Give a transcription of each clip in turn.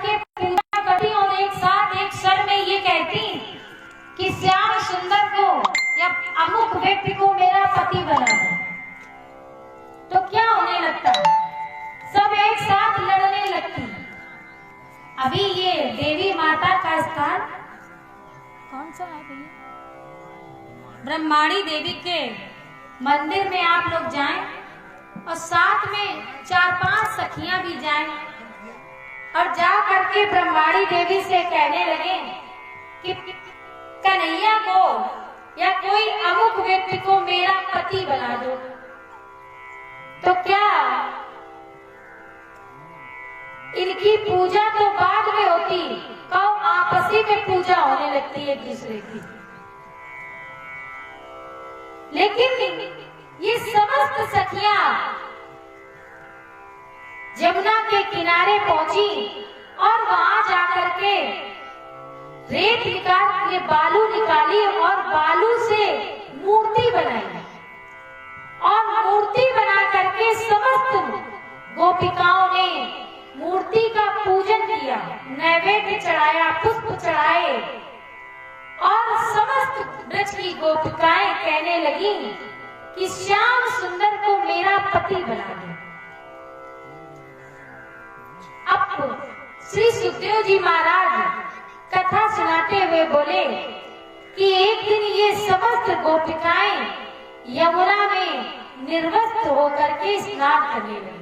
करके पूजा करती और एक साथ एक स्वर में ये कहती कि श्याम सुंदर को या अमुक व्यक्ति को मेरा पति बना दो, तो क्या होने लगता? सब एक साथ लड़ने लगती। अभी ये देवी माता का स्थान कौन सा है भैया? ब्रह्माणी देवी के मंदिर में आप लोग जाएं और साथ में 4-5 सखियां भी जाएं और जा करके ब्रह्माणी देवी से कहने लगे कि कन्हैया को या कोई अमुक व्यक्ति को मेरा पति बना दो। तो क्या इनकी पूजा तो बाद में होती, कब आपसी में पूजा होने लगती है एक दूसरे की। लेकिन ये समस्त सखियां यमुना के किनारे पहुंची और वहां जाकर के रेत निकाल के बालू निकाली और बालू से मूर्ति बनाई और मूर्ति बना करके समस्त गोपिकाओं ने मूर्ति का पूजन किया, नैवेद्य चढ़ाया, पुष्प चढ़ाए और समस्त ब्रज की गोपिकाएं कहने लगी कि श्याम सुंदर को मेरा पति बना दो। अब श्री सुखदेव जी महाराज कथा सुनाते हुए बोले कि एक दिन ये समस्त गोपिकाएं यमुना में निर्वस्त्र होकर के स्नान करने लगी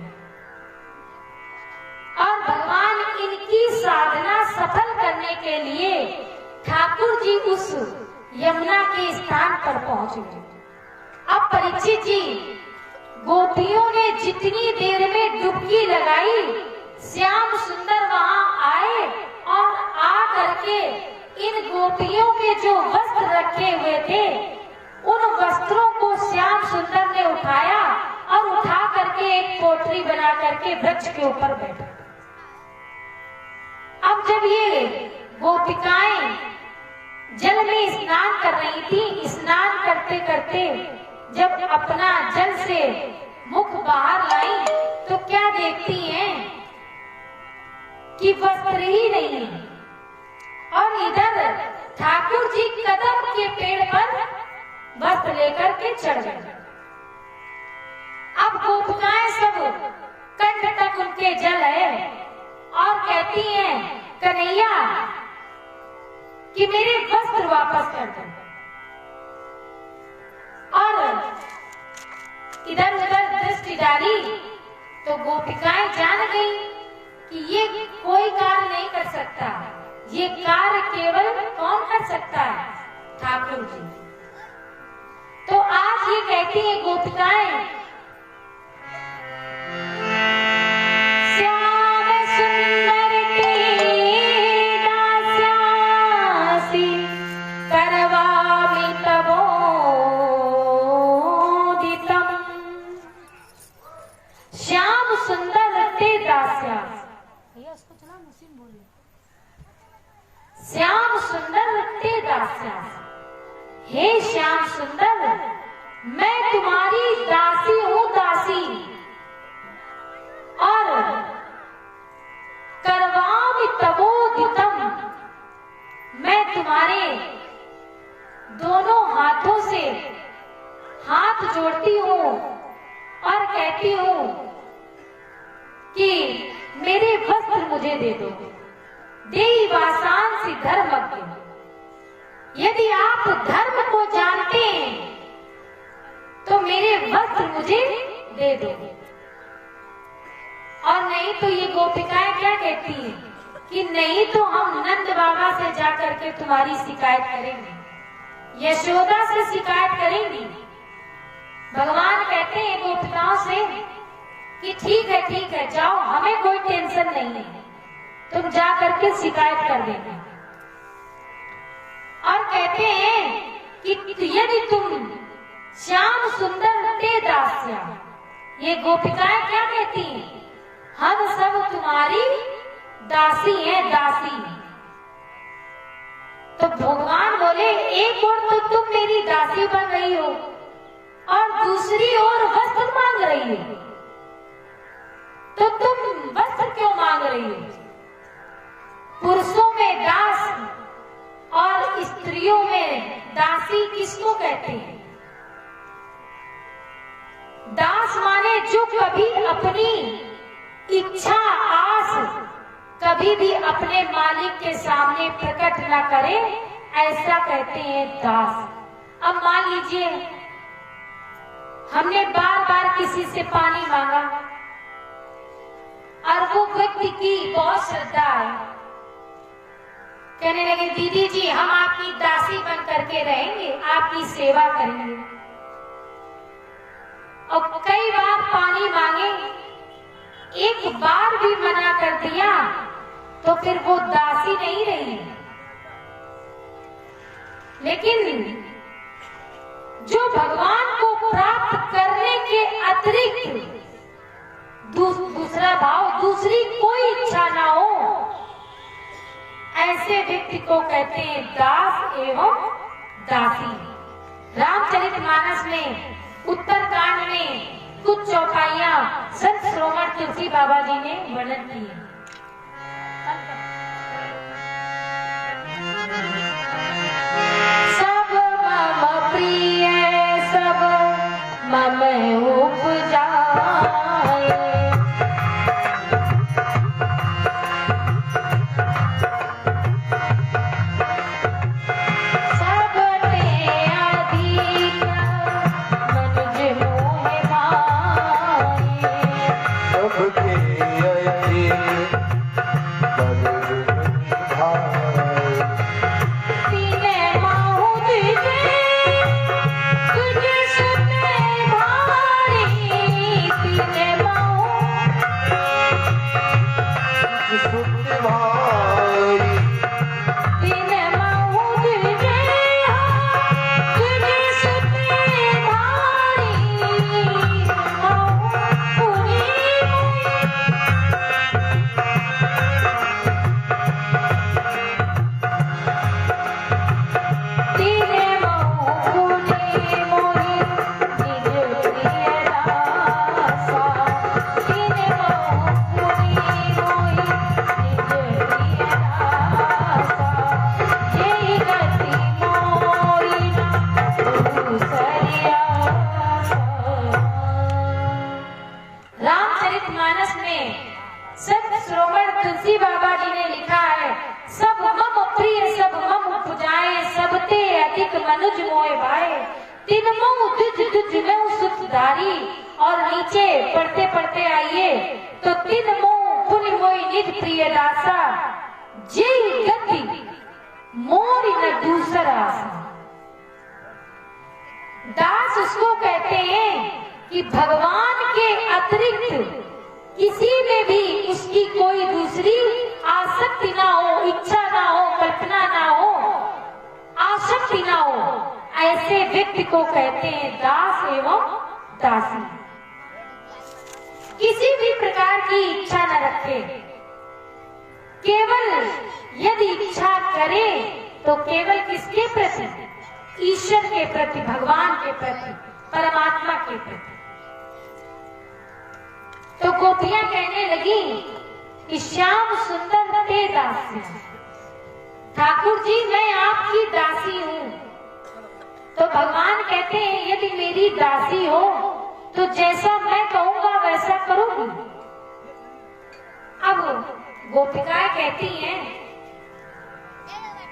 और भगवान इनकी साधना सफल करने के लिए ठाकुर जी उस यमुना के स्थान पर पहुंच गए। अब परीक्षित जी, गोपियों ने जितनी देर में डुबकी लगाई, श्याम सुंदर वहां आए और आ करके इन गोपियों के जो वस्त्र रखे हुए थे उन वस्त्रों को श्याम सुंदर ने उठाया और उठा करके एक पोटली बना करके वृक्ष के ऊपर बैठा। अब जब ये गोपिकाएं जल में स्नान कर रही थी, स्नान करते करते जब अपना जल से मुख बाहर लाई तो क्या देखती हैं कि वस्त्र ही नहीं है और इधर ठाकुर जी कदम के पेड़ पर वस्त्र लेकर के चढ़ गए। अब गोपिकाएं सब कंठ तक उनके जल है और कहती हैं कन्हैया कि मेरे वस्त्र वापस कर दो। और इधर उधर दृष्टि डाली तो गोपिकाएं जान गई कि ये कोई कार्य नहीं कर सकता, ये कार्य केवल कौन कर सकता है? ठाकुर जी। तो आज ये कहती है गोपिकाएं, श्याम सुंदर के दास्यासी करवामि तबोदितम्। श्याम सुंदर ते दास्यासी, भैया उसको चला, मुस्लिम बोलिए। श्याम सुंदर ते दास्यासी, हे श्याम सुंदर, मैं तुम्हारी दासी हूं, दासी। और करवामि तबोदितम्, मैं तुम्हारे दोनों हाथों से हाथ जोड़ती हूं और कहती हूं कि मेरे वस्त्र मुझे दे दो। देई वासांसि धर्मज्ञ, यदि आप धर्म को जानते हैं तो मेरे वस्त्र मुझे दे दो। और नहीं तो ये गोपिकाएं क्या कहती हैं कि नहीं तो हम नंद बाबा से जाकर के तुम्हारी शिकायत करेंगे, यशोदा से शिकायत करेंगी। भगवान कहते हैं गोपिकाओं से कि ठीक है जाओ, हमें कोई टेंशन नहीं है, तुम जा करके शिकायत कर देना। और कहते हैं कि यदि तुम श्याम सुंदर ते दास्या, ये गोपिकाएं क्या कहती हैं? हम सब तुम्हारी दासी हैं, दासी। तो भगवान बोले एक ओर तो तुम मेरी दासी बन रही हो और दूसरी ओर वस्त्र मांग रही हो, तो तुम वस्त्र क्यों मांग रही हो? दासी किसको कहते हैं? दास माने जो कभी अपनी इच्छा आस कभी भी अपने मालिक के सामने प्रकट ना करे, ऐसा कहते हैं दास। अब मान लीजिए हमने बार बार किसी से पानी मांगा और वो व्यक्ति की बहुत श्रद्धा है, कहने लगे दीदी जी हम आपकी दासी बन करके रहेंगे, आपकी सेवा करेंगे। और कई बार पानी मांगे, एक बार भी मना कर दिया तो फिर वो दासी नहीं रही। लेकिन जो भगवान को प्राप्त करने के अतिरिक्त दूसरा भाव, दूसरी कोई इच्छा ना हो, ऐसे व्यक्ति को कहते हैं दास एवं दासी। रामचरितमानस में उत्तरकांड में कुछ चौपाइयां संत श्रोमण तुलसी बाबा जी ने वर्णन की है। सब मम प्रिय सब मम उपजाए, मनुज मोए भाए, तीन मुँह तुझ तुझ में सुखदारी। और नीचे पढ़ते पढ़ते आइए तो तीन मुँह पुनि मोई निज प्रिय दासा, जे गति मोरी न दूसरा आसा। दास उसको कहते हैं कि भगवान के अतिरिक्त किसी में भी उसकी कोई दूसरी आसक्ति ना हो, इच्छा ना हो, कल्पना ना हो, आसक्ति ना हो, ऐसे व्यक्ति को कहते हैं दास एवं दासी। किसी भी प्रकार की इच्छा न रखे, केवल यदि इच्छा करे तो केवल किसके प्रति? ईश्वर के प्रति, भगवान के प्रति, परमात्मा के प्रति। तो गोपियां कहने लगी कि श्याम सुंदर ते दासी, ठाकुर जी मैं आपकी दासी हूँ। तो भगवान कहते हैं यदि मेरी दासी हो तो जैसा मैं कहूंगा वैसा करोगी। अब गोपिकाएं कहती हैं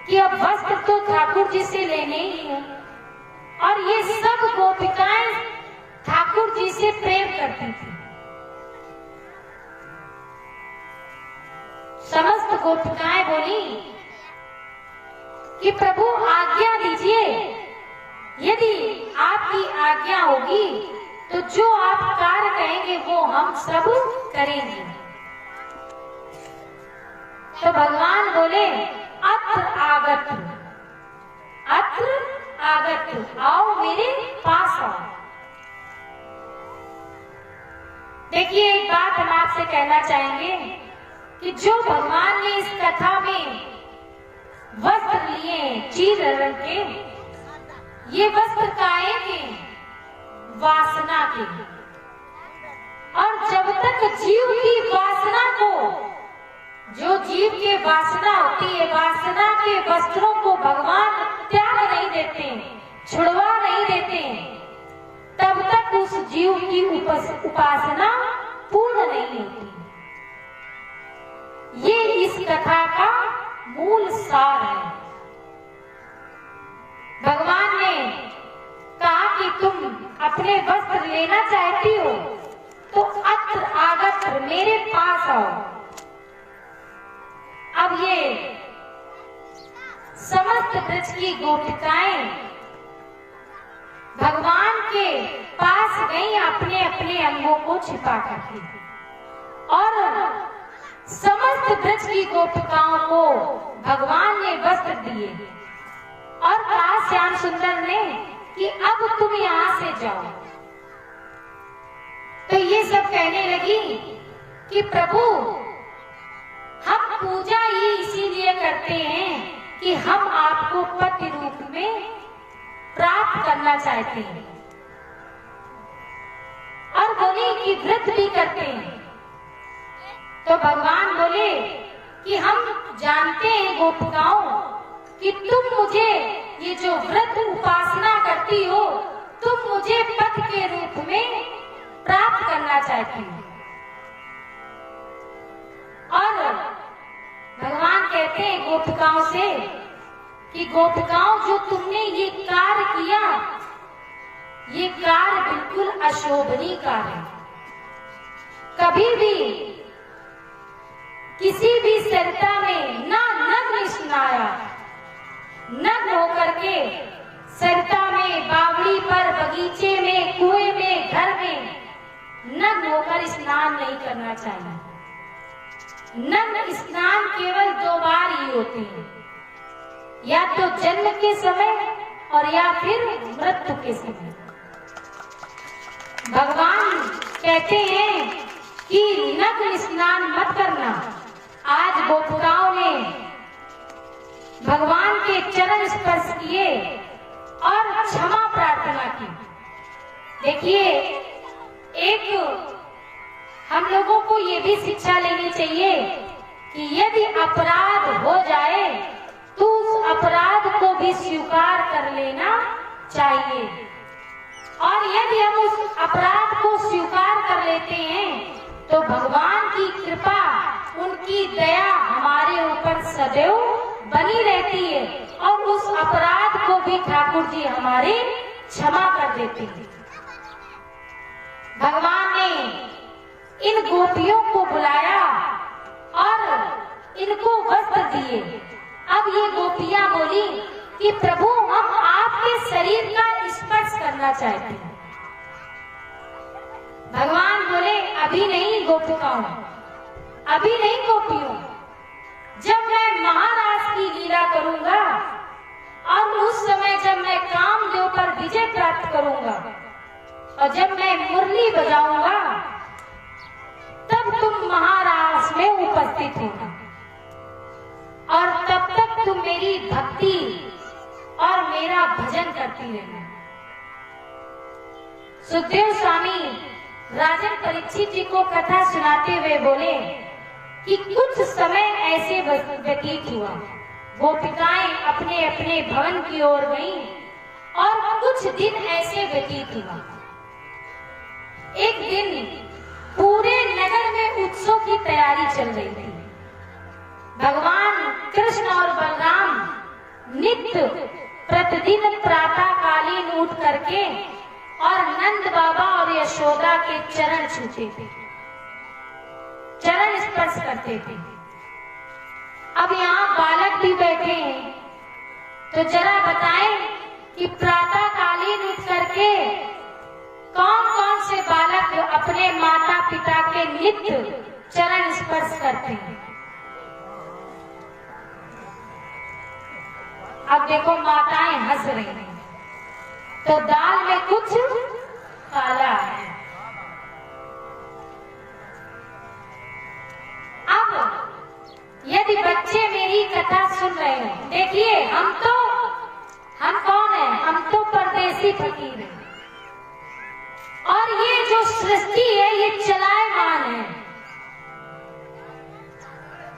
कि अब वस्त्र तो ठाकुर जी से लेने ही है, और ये सब गोपिकाएं ठाकुर जी से प्रेम करती थी। समस्त गोपिकाएं बोली कि प्रभु आज्ञा दीजिए, यदि आपकी आज्ञा होगी तो जो आप कार्य कहेंगे वो हम सब करेंगे। तो भगवान बोले अत्र आगत, अत्र आगत, आओ मेरे पास आओ। देखिए एक बात हम आपसे कहना चाहेंगे कि जो भगवान ने इस कथा में वस्त्र लिए चीर रंग के, ये वस्त्र काहे के? वासना के। और जब तक जीव की वासना को, जो जीव के वासना होती है, वासना के वस्त्रों को भगवान त्याग नहीं देते, छुड़वा नहीं देते, तब तक उस जीव की उपासना पूर्ण नहीं होती। ये इस कथा का मूल सार है। भगवान ने कहा कि तुम अपने वस्त्र लेना चाहती हो तो अत्र आगत्र मेरे पास आओ। अब ये समस्त ब्रज की गोपिकाएं भगवान के पास गई अपने अपने अंगों को छिपा करके, और समस्त ब्रज की गोपिकाओं को भगवान ने वस्त्र दिए और कहा श्याम सुंदर ने कि अब तुम यहाँ से जाओ। तो ये सब कहने लगी कि प्रभु, हम पूजा ही इसीलिए करते हैं कि हम आपको पति रूप में प्राप्त करना चाहते हैं, और बोली कि व्रत भी करते हैं। तो भगवान बोले कि हम जानते हैं गोपिकाओं कि तुम मुझे ये जो व्रत उपासना करती हो, तुम मुझे पति के रूप में प्राप्त करना चाहती हो। और भगवान कहते हैं गोपिकाओं से कि गोपिकाओं, जो तुमने ये कार्य किया, ये कार्य बिल्कुल अशोभनीय कार्य है। कभी भी किसी भी सरिता में ना नग्न स्नाया, नग्न होकर के सरिता में, बावड़ी पर, बगीचे में, कुएं में, घर में नग्न होकर स्नान नहीं करना चाहिए। नग्न स्नान केवल 2 बार ही होते हैं, या तो जन्म के समय और या फिर मृत्यु के समय। भगवान कहते हैं कि नग्न स्नान मत करना। आज गोपिकाओं ने भगवान के चरण स्पर्श किए और क्षमा प्रार्थना की। देखिए, एक हम लोगों को ये भी शिक्षा लेनी चाहिए कि यदि अपराध हो जाए तो उस अपराध को भी स्वीकार कर लेना चाहिए, और यदि हम उस अपराध को स्वीकार कर लेते हैं तो भगवान की कृपा, उनकी दया हमारे ऊपर सदैव बनी रहती है, और उस अपराध को भी ठाकुर जी हमारे क्षमा कर देते हैं। भगवान ने इन गोपियों को बुलाया और इनको वस्त्र दिए। अब ये गोपियां बोली कि प्रभु, हम आपके शरीर का स्पर्श करना चाहते हैं। भगवान बोले, अभी नहीं गोपिकाओं, अभी नहीं गोपियों, जब मैं महाराज की लीला करूंगा और उस समय जब मैं कामदेव पर विजय प्राप्त करूंगा और जब मैं मुरली बजाऊंगा, तब तुम महाराज में उपस्थित होगा, और तब तक तुम मेरी भक्ति और मेरा भजन करती रहना। सुखदेव स्वामी राजन परीक्षित जी को कथा सुनाते हुए बोले कि कुछ समय ऐसे व्यतीत हुआ, गोपिकाएं अपने अपने भवन की ओर गईं, और कुछ दिन ऐसे व्यतीत हुआ। एक दिन पूरे नगर में उत्सव की तैयारी चल रही थी। भगवान कृष्ण और बलराम नित्य प्रतिदिन प्रातः कालीन उठ करके और नंद बाबा और यशोदा के चरण छूते थे, चरण स्पर्श करते थे। अब यहाँ बालक भी बैठे हैं, तो जरा बताएं कि प्रातः कालीन उठ करके कौन कौन से बालक अपने माता पिता के नित्य चरण स्पर्श करते हैं। अब देखो, माताएं हंस रही हैं, तो दाल में कुछ काला है। अब यदि बच्चे मेरी कथा सुन रहे हैं, देखिए, हम कौन है? हम तो परदेसी फकीर हैं, और ये जो सृष्टि है ये चलायमान है।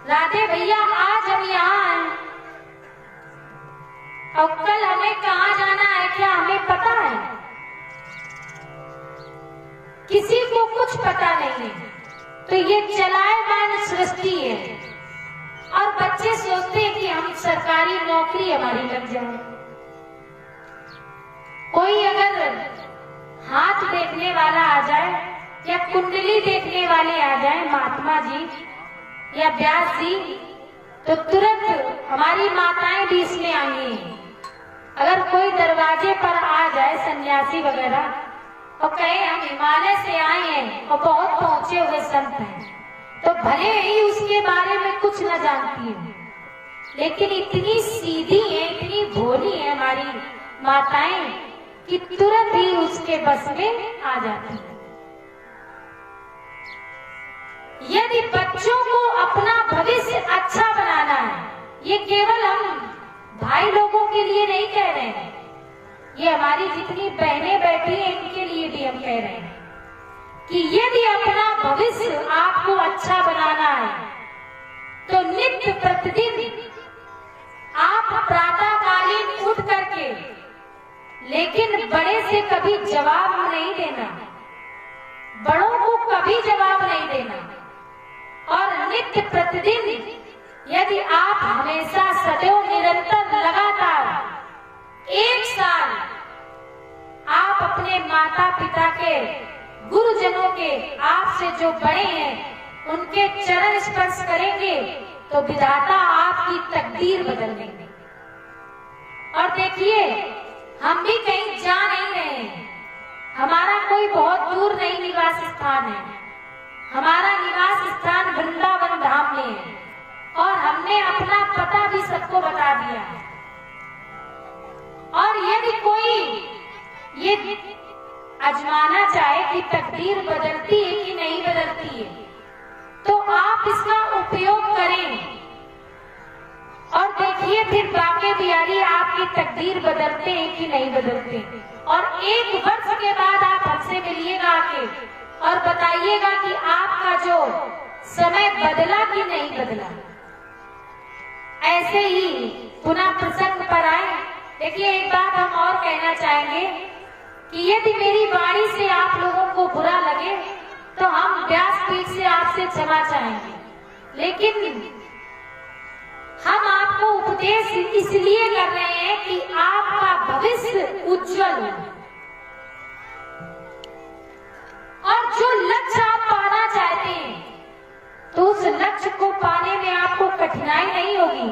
राधे भैया, आज हम यहाँ हैं और कल हमें कहाँ जाना है क्या हमें पता है? किसी को कुछ पता नहीं है। तो ये चलायमान सृष्टि है और बच्चे सोचते हैं कि हम सरकारी नौकरी हमारी लग जाए। कोई अगर हाथ देखने वाला आ जाए या कुंडली देखने वाले आ जाए, महात्मा जी या व्यास जी, तो तुरंत हमारी माताएं भी इसमें आएंगी। अगर कोई दरवाजे पर आ जाए सन्यासी वगैरह और कहे हम हिमालय से आए हैं और बहुत पहुंचे हुए संत हैं, तो भले ही उसके बारे में कुछ न जानती है, लेकिन इतनी सीधी है, इतनी भोली है हमारी माताएं कि तुरंत ही उसके बस में आ जाती है। यदि बच्चों को अपना भविष्य अच्छा बनाना है, ये केवल हम भाई लोगों के लिए नहीं कह रहे हैं, ये हमारी जितनी बहनें बैठी हैं इनके लिए भी हम कह रहे हैं कि यदि अपना भविष्य आपको अच्छा बनाना है तो नित्य प्रतिदिन आप प्रातःकालीन उठ करके, लेकिन बड़े से कभी जवाब नहीं देना, बड़ों को कभी जवाब नहीं देना, और नित्य प्रतिदिन यदि आप हमेशा सदैव निरंतर लगातार एक साल आप अपने माता पिता के, गुरुजनों के, आपसे जो बड़े हैं उनके चरण स्पर्श करेंगे तो विधाता आपकी तकदीर बदल देंगे। और देखिए हम भी कहीं जा नहीं रहे हैं, हमारा कोई बहुत दूर नहीं निवास स्थान है, हमारा निवास स्थान वृंदावन धाम में है और हमने अपना पता भी सबको बता दिया है। और यदि कोई ये आजमाना चाहे कि तकदीर बदलती है कि नहीं बदलती है, तो आप इसका उपयोग करें और देखिए फिर बाके बिहारी आपकी तकदीर बदलते हैं कि नहीं बदलते। और 1 वर्ष के बाद आप हमसे मिलिएगा आके और बताइएगा कि आपका जो समय बदला कि नहीं बदला। ऐसे ही पुनः प्रसंग पर आए। देखिए एक बात हम और कहना चाहेंगे कि यदि मेरी वाणी से आप लोगों को बुरा लगे तो हम व्यासपीठ से आपसे क्षमा चाहेंगे, लेकिन हम आपको उपदेश इसलिए कर रहे हैं कि आपका भविष्य उज्जवल हो और जो लक्ष्य आप पाना चाहते हैं तो उस लक्ष्य को पाने में आपको कठिनाई नहीं होगी,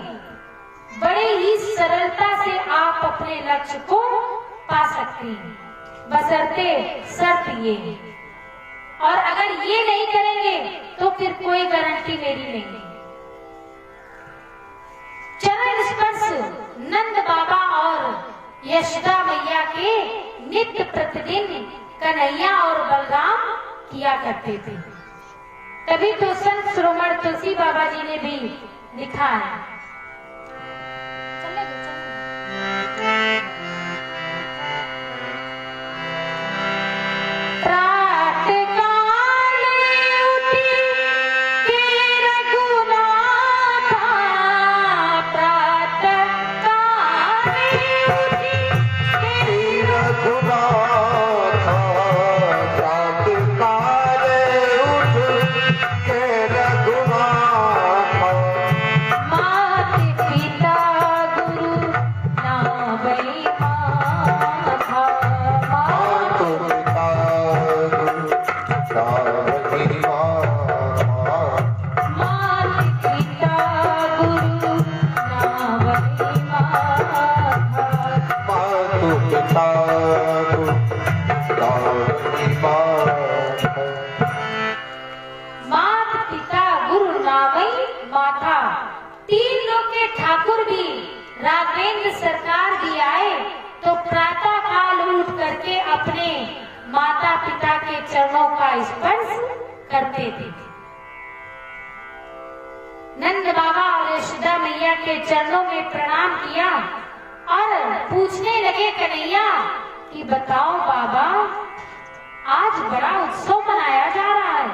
बड़े ही सरलता से आप अपने लक्ष्य को पा सकते हैं, बशर्ते शर्त ये है। और अगर ये नहीं करेंगे तो फिर कोई गारंटी मेरी नहीं है। चरण स्पर्श नंद बाबा और यशोदा मैया के नित्य प्रतिदिन कन्हैया और बलराम किया करते थे। तभी तो संत शिरोमणि तुलसी बाबा जी ने भी लिखा है। ठाकुर भी, राघवेंद्र सरकार भी आए तो प्रातः काल उठ करके अपने माता पिता के चरणों का स्पर्श करते थे। नंद बाबा और यशोदा मैया के चरणों में प्रणाम किया और पूछने लगे कन्हैया कि बताओ बाबा, आज बड़ा उत्सव मनाया जा रहा है,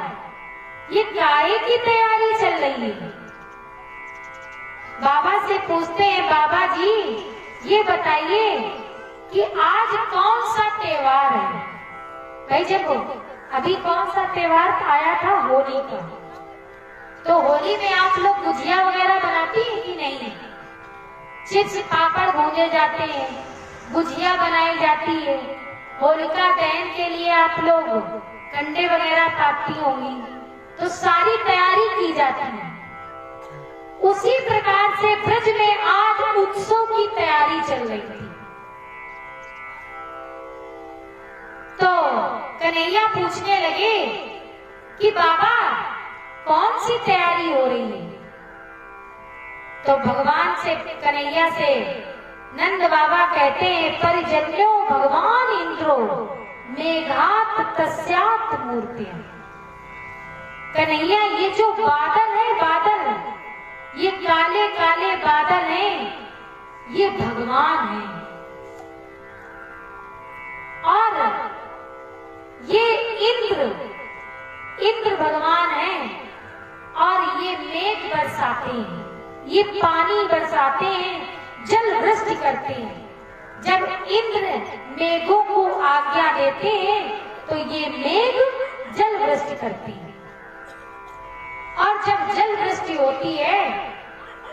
ये काहे की तैयारी चल रही है? बाबा से पूछते हैं बाबा जी ये बताइए कि आज कौन सा त्योहार है भाई? जब अभी कौन सा त्योहार आया था? होली का। तो होली में आप लोग गुजिया वगैरह बनाती हैं कि नहीं? चिप्स पापड़ भूजे जाते हैं, गुजिया बनाई जाती है। होलिका दहन के लिए आप लोग कंडे वगैरह काटती होंगी, तो सारी तैयारी की जाती है। उसी प्रकार से ब्रज में आज उत्सव की तैयारी चल रही थी। तो कन्हैया पूछने लगे कि बाबा कौन सी तैयारी हो रही है? तो भगवान से, कन्हैया से नंद बाबा कहते हैं, परिजन्यो भगवान इंद्रो मेघात तस्यात मूर्तियां। कन्हैया ये जो बादल है, बादल, ये काले काले बादल हैं, ये भगवान हैं। और ये इंद्र भगवान हैं। और ये मेघ बरसाते हैं, ये पानी बरसाते हैं, जल वृष्टि करते हैं। जब इंद्र मेघों को आज्ञा देते हैं तो ये मेघ जल वृष्टि करती है। और जब जल वृष्टि होती है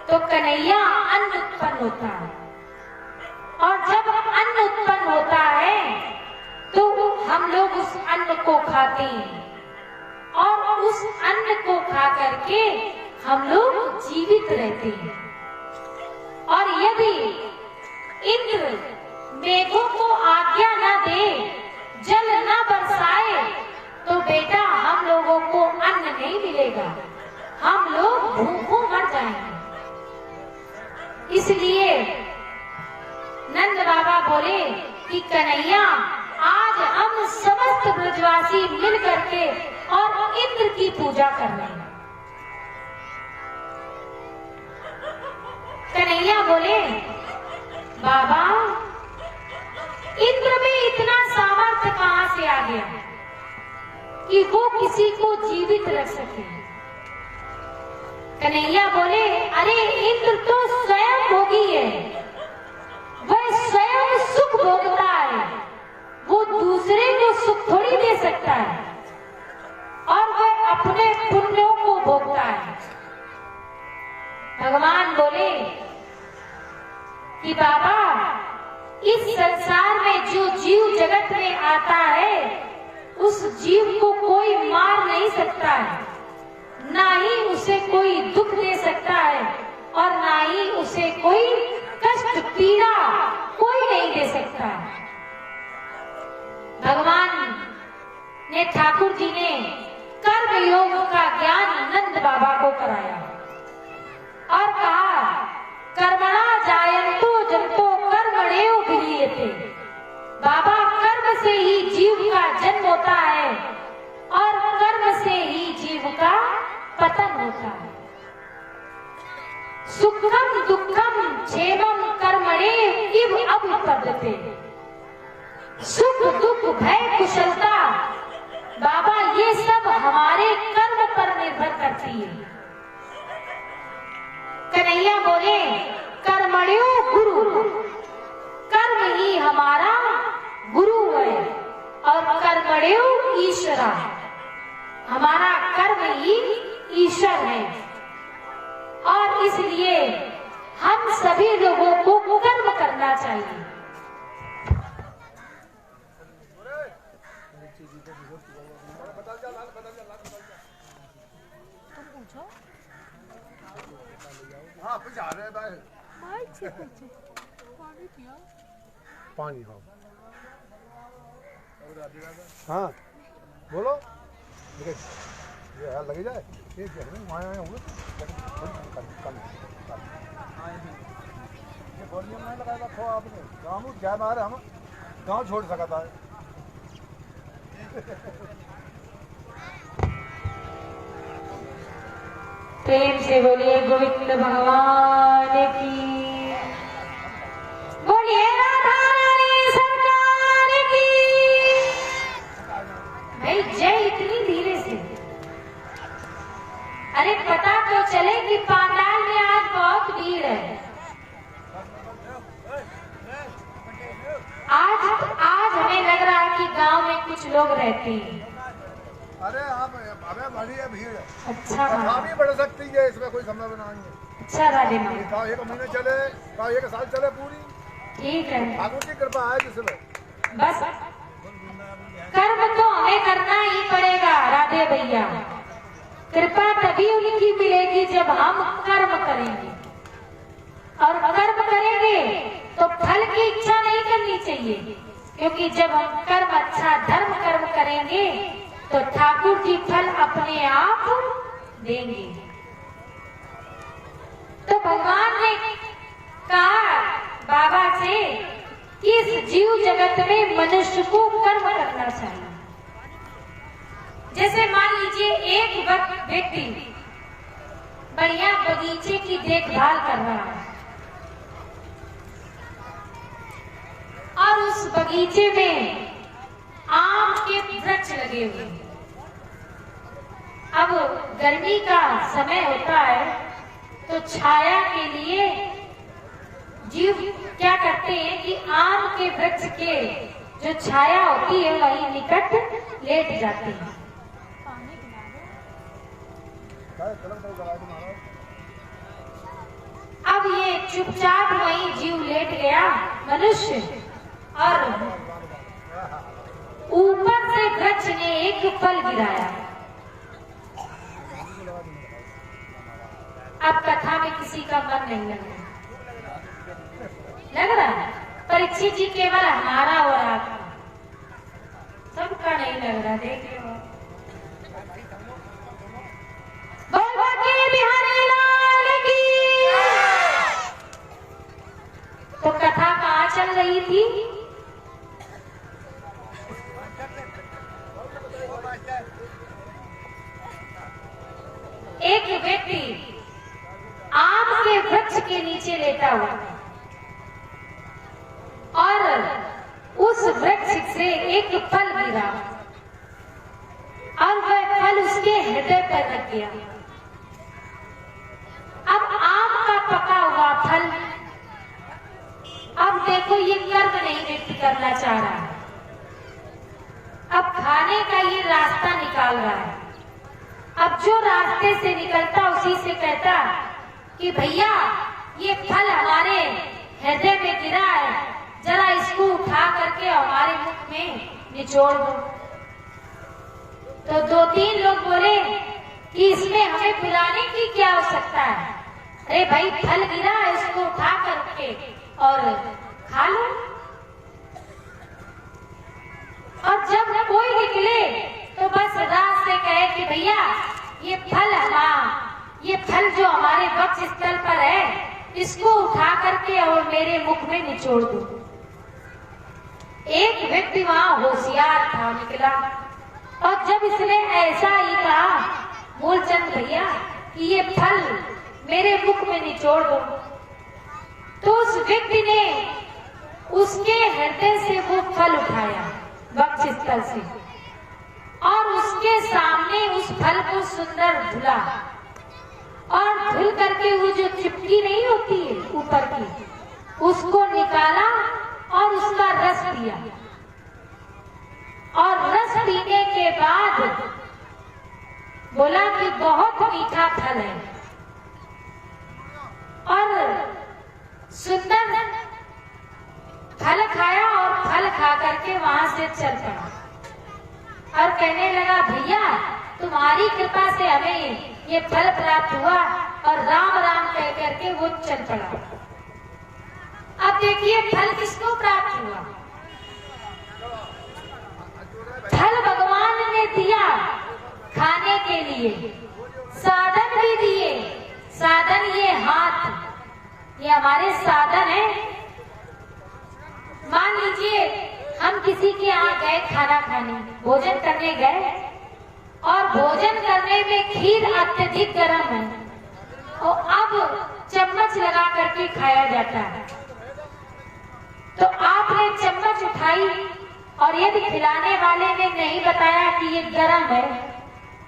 तो कन्हैया अन्न उत्पन्न होता है। और जब अन्न उत्पन्न होता है तो हम लोग उस अन्न को खाते हैं, और उस अन्न को खा करके हम लोग जीवित रहते हैं। और यदि इंद्र मेघों को आज्ञा न दे, जल न बरसाए, तो बेटा हम लोगों को अन्न नहीं मिलेगा, हम लोग भूखों मर जाएंगे। इसलिए नंद बाबा बोले कि कन्हैया आज हम समस्त ब्रजवासी मिल करके और इंद्र की पूजा कर रहे हैं। कन्हैया बोले बाबा इंद्र में इतना सामर्थ्य कहां से आ गया कि वो किसी को जीवित रख सके? कन्हैया बोले अरे इंद्र तो स्वयं भोगी है, वह स्वयं सुख भोगता है, वो दूसरे को सुख थोड़ी दे सकता है, और वह अपने पुण्यों को भोगता है। भगवान बोले कि बाबा इस संसार में जो जीव जगत में आता है उस जीव को कोई मार नहीं सकता है, ना ही उसे कोई दुख दे सकता है, और ना ही उसे कोई कष्ट पीड़ा कोई नहीं दे सकता है। भगवान ने, ठाकुर जी ने कर्म योग का ज्ञान नंद बाबा को कराया और कहा कर्मणा जायन्तो जन्तो कर्मण्यो भिलीयते। बाबा कर्म से ही जीव का जन्म होता है और कर्म से ही जीव का पतन होता है। सुखम दुखम क्षेमम कर्मणे इव अभिपद्यते। सुख दुख भय कुशलता बाबा ये सब हमारे कर्म पर निर्भर करती है। कन्हैया बोले कर्मण्यो गुरु, कर्म ही हमारा गुरु है, और कर्मण्यो ईश्वरा, हमारा कर्म ही ईश्वर है। और इसलिए हम सभी लोगों को कर्म करना चाहिए। हाँ जा रहे भाई पानी हाँ हाँ बोलो ये हाल लगे जाए ये वहाँ आए होंगे ये वॉल्यूम नहीं लगाया था आपने गाँव क्या मार हम गाँव छोड़ सका था। प्रेम से बोलिए गोविंद भगवान की, बोलिए राधा रानी सरकार की। भाई जय इतनी धीरे से, अरे पता तो चले कि पांडाल में आज बहुत भीड़ है। रहते हैं। अरे आप हमें बड़ी है भीड़ है। अच्छा कथा भी बढ़ सकती है, इसमें कोई समय नहीं है। अच्छा राधे माँ, का 1 महीने चले, का 1 साल चले पूरी, ठीक है। ठाकुर की कृपा है जिसमें। बस कर्म तो हमें करना ही पड़ेगा राधे भैया। कृपा तभी उनकी मिलेगी जब हम कर्म करेंगे, और कर्म करेंगे तो फल की इच्छा नहीं करनी चाहिए, क्योंकि जब हम कर्म अच्छा धर्म कर्म करेंगे तो ठाकुर जी फल अपने आप देंगे। तो भगवान ने कहा बाबा से कि इस जीव जगत में मनुष्य को कर्म करना चाहिए। जैसे मान लीजिए एक व्यक्ति बढ़िया बगीचे की देखभाल कर रहा है और उस बगीचे में आम के वृक्ष लगे हुए हैं। अब गर्मी का समय होता है तो छाया के लिए जीव क्या करते हैं कि आम के वृक्ष के जो छाया होती है वही निकट लेट जाते हैं। अब ये चुपचाप वही जीव लेट गया मनुष्य, और ऊपर से वृक्ष ने एक फल गिराया। अब कथा में किसी का मन नहीं लग रहा है। परीक्षित जी केवल हमारा हो रहा था, सबका नहीं लग रहा। देख लो बिहारी लाल की। तो कथा कहाँ चल रही थी? एक व्यक्ति आम के वृक्ष के नीचे लेटा हुआ और उस वृक्ष से एक फल गिरा और वह फल उसके हृदय पर लग गया। अब आम का पका हुआ फल, अब देखो ये कर्म नहीं व्यक्ति करना चाह रहा है, अब खाने का ये रास्ता निकाल रहा है। अब जो रास्ते से निकलता उसी से कहता कि भैया ये फल हमारे हृदय में गिरा है, जरा इसको उठा करके हमारे मुख में निचोड़ दो। तो 2-3 लोग बोले कि इसमें हमें बुलाने की क्या आवश्यकता है, अरे भाई फल गिरा है इसको उठा करके और खा लो। और जब कोई निकले तो बस रात से कहे कि भैया ये फल जो हमारे वक्ष स्थल पर है इसको उठा करके और मेरे मुख में निचोड़ दो। एक व्यक्ति वहां होशियार था, निकला और जब इसने ऐसा ही कहा मूलचंद भैया कि ये फल मेरे मुख में निचोड़ दो, तो उस व्यक्ति ने उसके हृदय से वो फल उठाया वक्ष स्थल से और उसके सामने उस फल को सुंदर धुला और धुल करके वो जो चिपकी नहीं होती है ऊपर की, उसको निकाला और उसका रस पिया। और रस पीने के बाद बोला कि बहुत मीठा फल है और सुंदर फल खाया और फल खा करके वहां से चल पड़ा और कहने लगा भैया तुम्हारी कृपा से हमें ये फल प्राप्त हुआ, और राम राम कह करके वो चल पड़ा। अब देखिए फल किसको प्राप्त हुआ? फल भगवान ने दिया खाने के लिए, साधन भी दिए। साधन ये हाथ, ये हमारे साधन है। मान लीजिए हम किसी के यहाँ गए खाना खाने, भोजन करने गए और भोजन करने में खीर अत्यधिक गर्म है और अब चम्मच लगा करके खाया जाता है। तो आपने चम्मच उठाई और यदि खिलाने वाले ने नहीं बताया कि ये गर्म है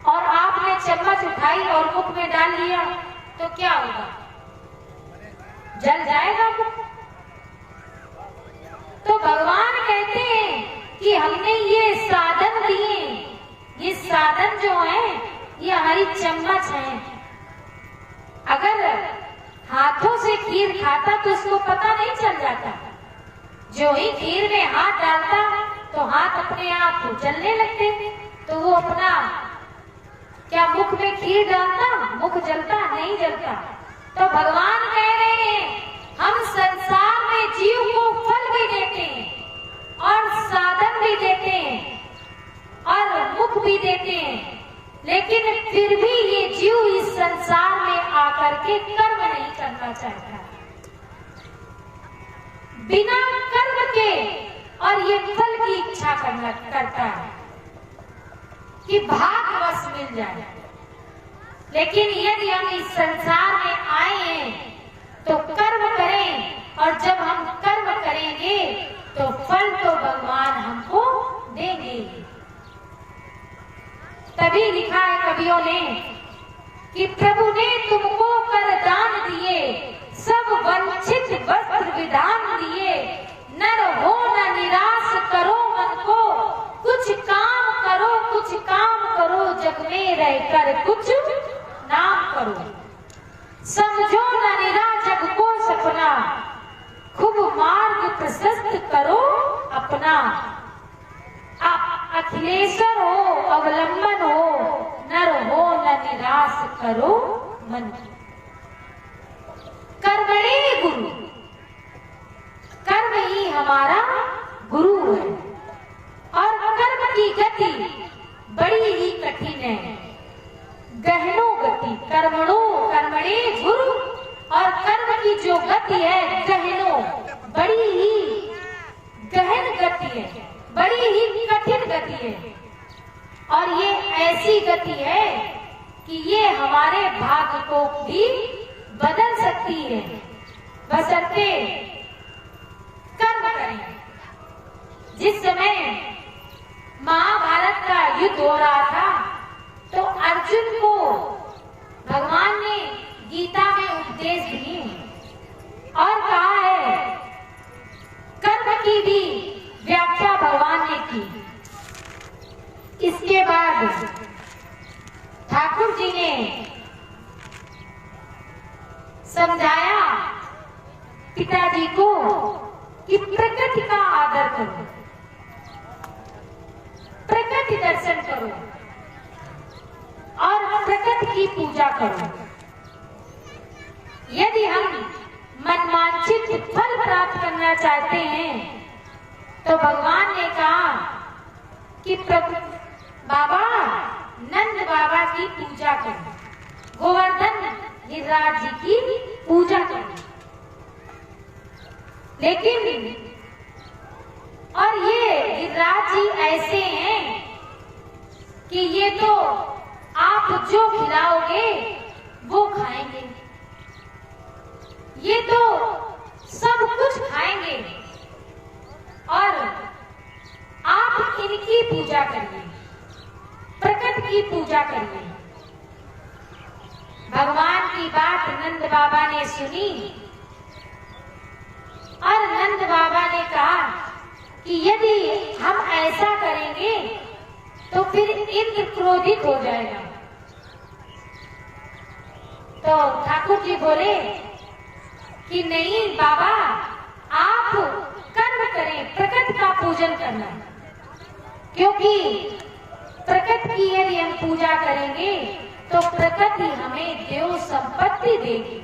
और आपने चम्मच उठाई और मुख में डाल लिया तो क्या होगा? जल जाएगा मुख। तो भगवान कहते हैं कि हमने ये साधन दिए, ये साधन जो है ये हमारी चम्मच है। अगर हाथों से खीर खाता तो उसको पता नहीं चल जाता, जो ही खीर में हाथ डालता तो हाथ अपने आप जलने लगते, तो वो अपना क्या मुख में खीर डालता, मुख जलता नहीं जलता। तो भगवान कह रहे हैं हम संसार में जीव को फल भी देते हैं और साधन भी देते हैं और मुख भी देते हैं, लेकिन फिर भी ये जीव इस संसार में आकर के कर्म नहीं करना चाहता, बिना कर्म के, और ये फल की इच्छा करता है कि भाग्यवश मिल जाए। लेकिन यदि हम इस संसार में आए हैं तो कर्म करें, और जब हम कर्म करेंगे तो फल तो भगवान हमको देंगे। तभी लिखा है कवियों ने कि प्रभु ने तुमको कर दान दिए, सब वंचित वस्त्र विधान दिए, नर हो न निराश करो मन को, कुछ काम करो जग में रहकर कुछ नाम करो, समझो न निरा जग को सपना, खूब मार्ग प्रशस्त करो अपना, आप अखिलेश्वर हो अवलंबन हो, नर हो न निराश करो मन। कर्मणे गुरु, कर्म ही हमारा गुरु है, और कर्म की गति बड़ी ही कठिन है, गहनो गति, कर्मणो कर्मणे गुरु, और कर्म की जो गति है गहनो, बड़ी ही गहन गति है, बड़ी ही कठिन गति है, और ये ऐसी गति है कि ये हमारे भाग्य को भी बदल सकती है, बशर्ते कर्म करें। जिस समय महाभारत का युद्ध हो रहा था तो अर्जुन को भगवान ने गीता में उपदेश दिए और कहा है, कर्म की भी व्याख्या भगवान ने की। इसके बाद ठाकुर जी ने समझाया पिताजी को कि प्रकृति का आदर करो, प्रकृति दर्शन करो और प्रकृति की पूजा करो। यदि हम मनवांछित फल प्राप्त करना चाहते हैं तो भगवान ने कहा कि बाबा नंद बाबा की पूजा करो, गोवर्धन गिरिराज जी की पूजा करो। लेकिन और ये गिरिराज जी ऐसे हैं कि ये तो आप जो खिलाओगे वो खाएंगे, ये तो सब कुछ खाएंगे और आप इनकी पूजा करिए, प्रकृति की पूजा करिए। भगवान की बात नंद बाबा ने सुनी और नंद बाबा ने कहा कि यदि हम ऐसा करेंगे तो फिर इंद्र क्रोधित हो जाएगा। तो ठाकुर जी बोले कि नहीं बाबा, आप कर्म करें, प्रकृति का पूजन करना, क्योंकि प्रकृति की यदि हम पूजा करेंगे तो प्रकृति हमें देव संपत्ति देगी।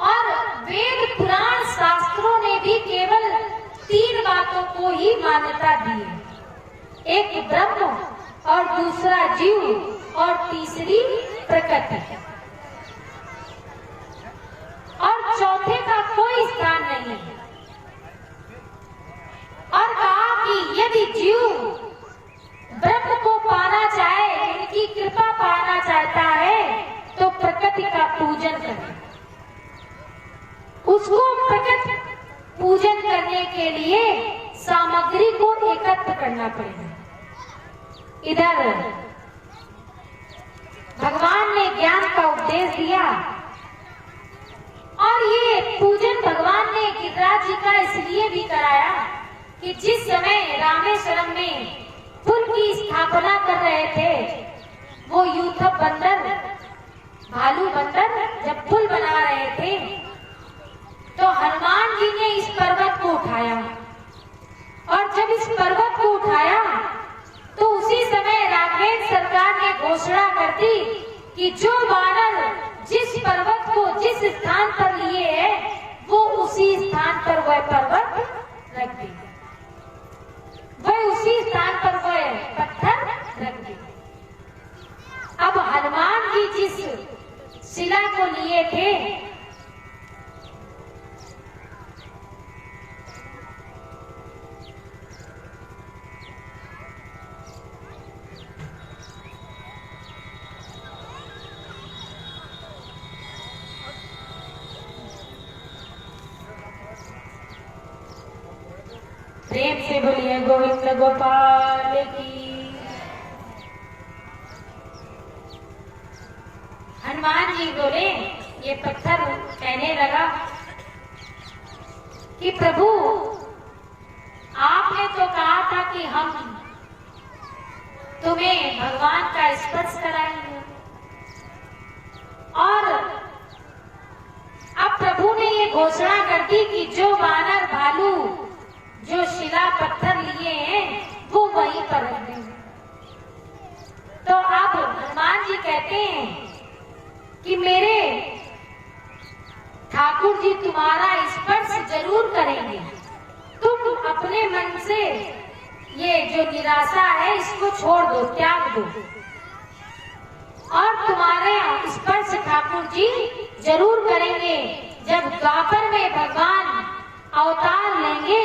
और वेद पुराण शास्त्रों ने भी केवल 3 बातों को ही मान्यता दी है, एक ब्रह्म और दूसरा जीव और तीसरी प्रकृति, और चौथे का कोई स्थान नहीं है। और कहा कि यदि जीव ब्रह्म को पाना चाहे, इनकी कृपा पाना चाहता है तो प्रकृति का पूजन करे। उसको प्रकृति पूजन करने के लिए सामग्री को एकत्र करना पड़ेगा। इधर भगवान ने ज्ञान का उपदेश दिया और ये पूजन भगवान ने गिरिराज जी का इसलिए भी कराया कि जिस समय रामेश्वरम में पुल की स्थापना कर रहे थे, वो यूथप बंदर, भालू बंदर जब पुल बना रहे थे, तो हनुमान जी ने इस पर्वत को उठाया, और जब इस पर्वत को उठाया तो उसी समय राघवेंद्र सरकार ने घोषणा कर दी कि जो वानर जिस पर्वत को जिस स्थान पर लिए है, वो उसी स्थान पर वह पर्वत रख दे, वह उसी स्थान पर वह पत्थर रख दे। अब हनुमान जी जिस शिला को लिए थे, प्रेम से बोलिए गोविंद गोपाल की। हनुमान जी बोले, ये पत्थर कहने लगा कि प्रभु आपने तो कहा था कि हम तुम्हें भगवान का स्पर्श कराएंगे, और अब प्रभु ने ये घोषणा कर दी कि जो वानर भालू जो शिला पत्थर लिए हैं वो वहीं पर रख देंगे। तो अब हनुमान जी कहते हैं कि मेरे ठाकुर जी तुम्हारा स्पर्श जरूर करेंगे, तुम अपने मन से ये जो निराशा है इसको छोड़ दो, त्याग दो, और तुम्हारे स्पर्श ठाकुर जी जरूर करेंगे। जब द्वापर में भगवान अवतार लेंगे,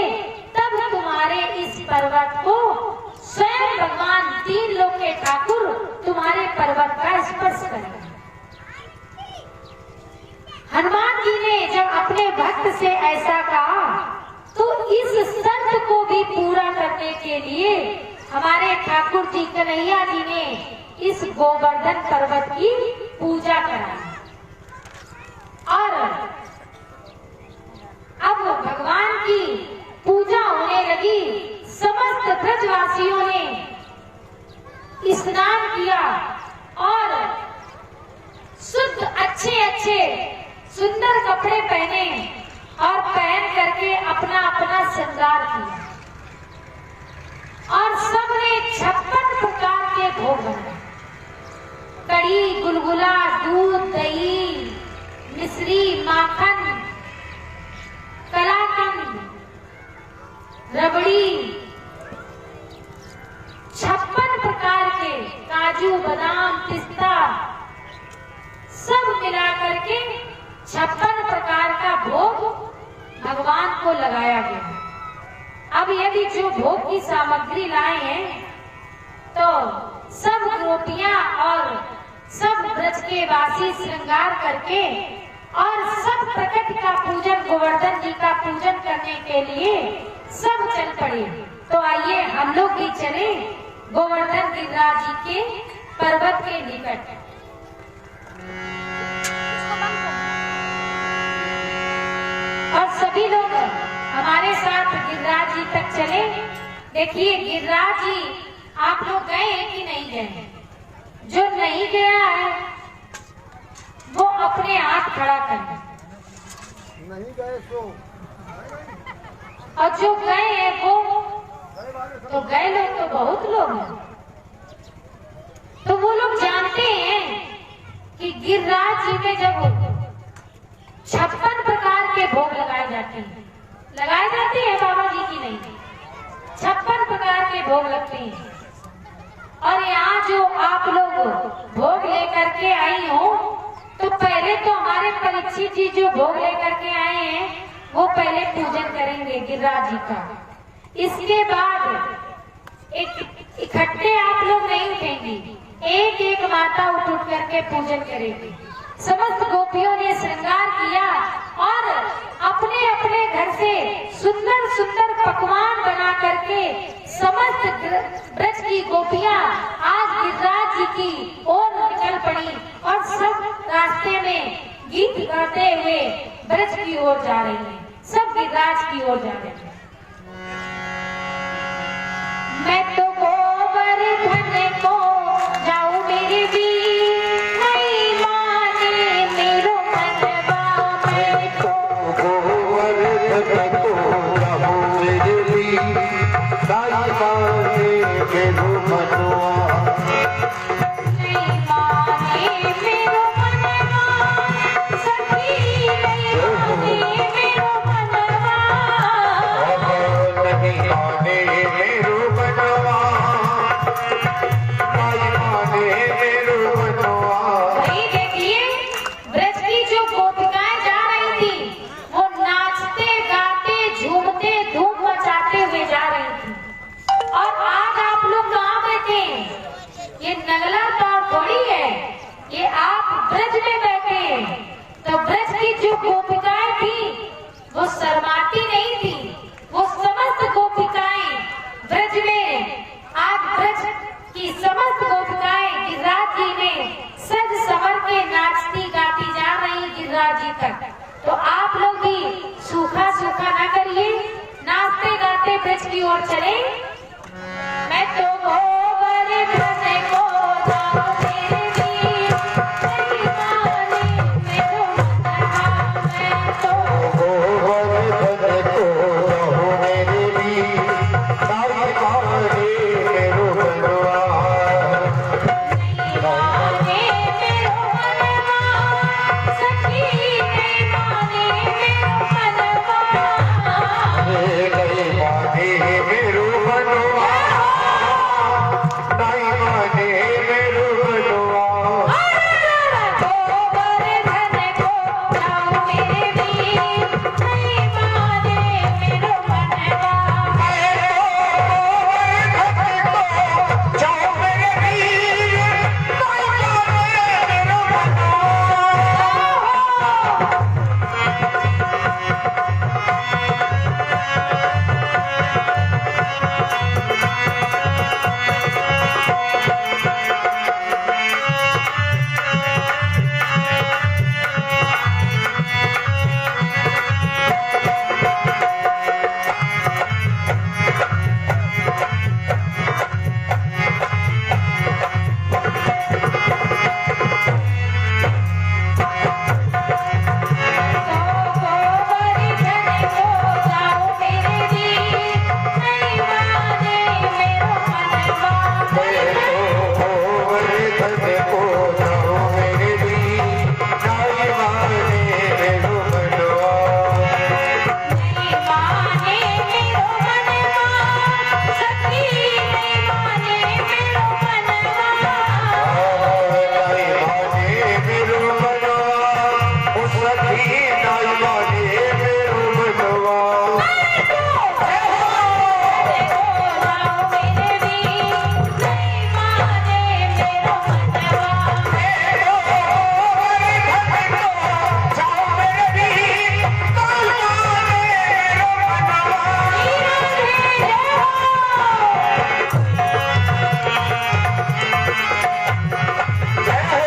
तब तुम्हारे इस पर्वत को स्वयं भगवान तीन लोक के ठाकुर तुम्हारे पर्वत का स्पर्श करेंगे। हनुमान जी ने जब अपने भक्त से ऐसा कहा, तो इस शर्त को भी पूरा करने के लिए हमारे ठाकुर जी कन्हैया जी ने इस गोवर्धन पर्वत की पूजा कराई, और अब भगवान की पूजा होने लगी। समस्त ब्रजवासियों ने स्नान किया और शुद्ध अच्छे सुंदर कपड़े पहने, और पहन करके अपना अपना श्रृंगार किया, और सबने 56 प्रकार के भोग बनाए। कड़ी, गुलगुला, दूध, दही, मिश्री, माखन, कलाकंद, रबड़ी, 56 प्रकार के काजू, बादाम, पिस्ता सब मिला करके 56 प्रकार का भोग भगवान को लगाया गया। अब यदि जो भोग की सामग्री लाए हैं, तो सब गोपियां और सब ब्रज के वासी श्रृंगार करके और सब प्रकृति का पूजन, गोवर्धन जी का पूजन करने के लिए सब चल पड़े। तो आइए हम लोग भी चले गोवर्धन गिरिराज जी के पर्वत के निकट। और सभी लोग हमारे साथ गिरिराज जी तक चले। देखिए गिरिराज जी आप लोग गए हैं कि नहीं गए? जो नहीं गया है वो अपने हाथ खड़ा कर, नहीं गए तो, और जो गए हैं वो तो गए लोग तो बहुत लोग हैं। तो वो लोग जानते हैं कि गिरिराज जी में जब 56 प्रकार के भोग लगाए जाते हैं बाबा जी की नहीं, 56 प्रकार के भोग लगते हैं। और यहाँ जो आप लोग भोग लेकर के आई हो, तो पहले तो हमारे परीक्षित जी जो भोग लेकर के आए हैं वो पहले पूजन करेंगे गिरिराज जी का। इसके बाद एक इकट्ठे आप लोग नहीं उठेंगी, एक एक माता उठ करके पूजन करेगी। समस्त गोपियों ने श्रृंगार किया और अपने अपने घर से सुंदर सुंदर पकवान बना करके समस्त ब्रज की गोपियां आज गिरिराज जी की ओर निकल पड़ी, और सब रास्ते में गीत गाते हुए ब्रज की ओर जा रही हैं, सब गिरिराज की ओर जा रहे हैं। मैं तो गोवर्धन को जाऊं मेरे वीर, नहीं माने मेरो मनवा। मैं तो गोवर्धन को जाऊं मेरे वीर, नहीं माने मेरो मनवा। नहीं माने मेरो मनवा, सखी नहीं माने मेरो मनवा। नहीं माने मेरो मनवा, नहीं माने मेरो मनवा। वही देखिए, ब्रज की जो गोपिकाएं जा रही थी, वो नाचते गाते झूमते धूम मचाते हुए जा रही थी। और आज आप लोग कहाँ बैठे हैं? ये नगला पार थोड़ी है, ये आप ब्रज में बैठे हैं। तो ब्रज की जो गोपिकाएं थी, वो शर्माती नहीं थी। वो समस्त गोपिकाएं ब्रज में, आज ब्रज की समस्त गोपिकाएं गिरिराज जी में सज संवर के नाचती गाती जा रही गिरिराज जी तक। तो आप लोग भी सूखा सूखा ना करिए, नाचते गाते ब्रज की ओर चले। मैं तो गोवर्धन को जाऊं मेरे वीर, नहीं माने मेरो मनवा। मैं तो गोवर्धन को जाऊं मेरे वीर, नहीं माने मेरो मनवा। नहीं माने मेरो मनवा, सखी नहीं माने मेरो मनवा। नहीं माने मेरो मनवा, नहीं माने मेरो मनवा। गोवर्धन को जाऊं मेरे वीर, नहीं माने मेरो मनवा। जाओ मेरे वीर, नहीं माने मेरो मनवा। गोवर्धन को जाऊं मेरे वीर, नहीं माने मेरो मनवा। गोवर्धन को जाऊं मेरे वीर, नहीं माने मेरो मनवा। नहीं माने मेरो मनवा, सखी नहीं माने मेरो मनवा। नहीं माने मेरो मनवा, ओ सखी नहीं माने मेरो मनवा। जाऊं मेरे वीर, नहीं माने मेरो मनवा। जाओ मेरे वीर, नहीं माने मेरो मनवा। जय हो।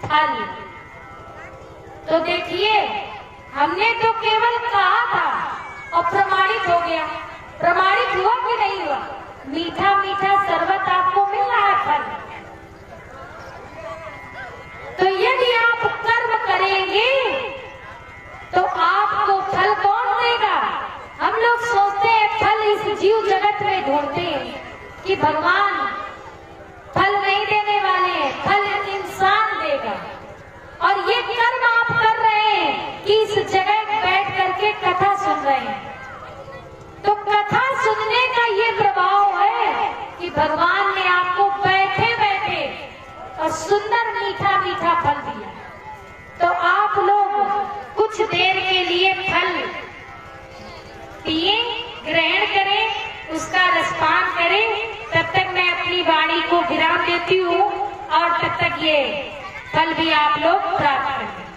फल। तो देखिए, हमने तो केवल कहा था और प्रमाणित हो गया। प्रमाणित हुआ कि नहीं हुआ? मीठा मीठा शरबत आपको मिल रहा है फल। तो यदि आप कर्म करेंगे तो आपको फल कौन देगा? हम लोग सोचते हैं फल इस जीव जगत में ढूंढते हैं कि भगवान फल नहीं देने वाले हैं, फल इंसान देगा। और ये कर्म आप कर रहे हैं कि इस जगह बैठ करके कथा सुन रहे हैं। तो कथा सुनने का ये प्रभाव है कि भगवान ने आपको बैठे बैठे और सुंदर मीठा मीठा फल दिया। तो आप लोग कुछ देर के लिए फल पिए, ग्रहण करें, उसका रसपान करें। तब तक मैं अपनी वाणी को विराम देती हूँ और तब तक ये फल भी आप लोग प्राप्त करें।